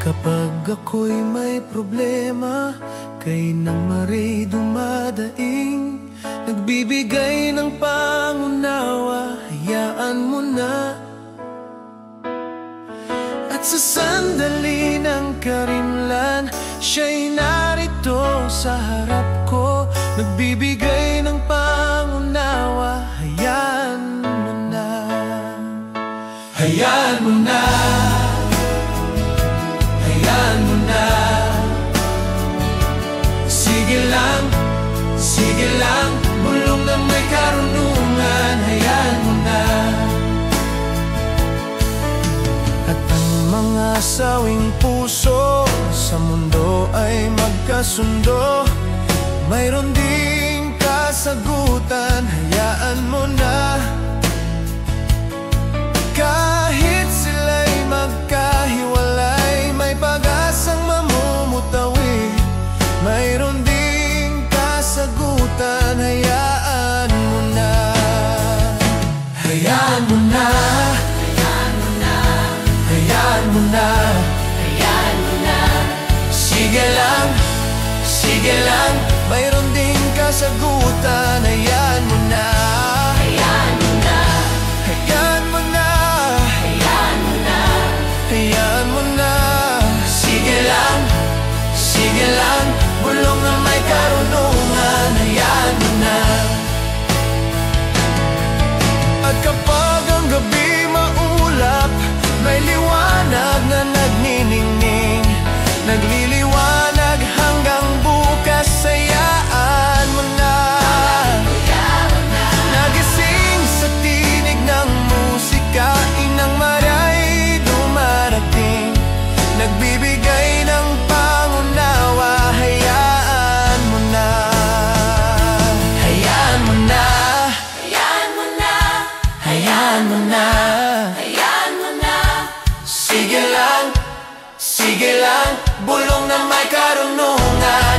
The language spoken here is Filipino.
Kapag ako'y may problema, kay nang maray dumadaing, nagbibigay ng pangunawa, hayaan mo na. At sa sandali ng karimlan, siya'y narito sa harap ko, nagbibigay ng pangunawa, hayaan mo na. Hayaan mo na, hayaan mo na. Sige lang, bulong na may karunungan, hayaan mo na. At ang mga sawing puso sa mundo ay magkasundo, mayroon ding kasagutan, hayaan mo na. Kahit sila'y magkahiwalay, may pag-asang mamumutawi, mayroon ding kasagutan, hayaan mo na. Hayaan mo na, hayaan mo na, hayaan mo na, hayaan mo na. Sige lang, mayroon ding kasagutan, hayaan mo na. Hayaan mo na, hayaan mo na, hayaan mo na, hayaan mo na. Sige lang, bulong na may karunungan, hayaan mo na. At kapag ang gabi maulap, may liwanag na nagniningning, nagliliwanag hanggang bukas, hayaan mo na. Nagising sa tinig ng musika, inang maray dumarating, nagbibigay ng pangunawa, hayaan mo na. Hayaan mo na, hayaan mo na, hayaan mo na, hayaan mo na. Sige lang, bulong na may karunungan,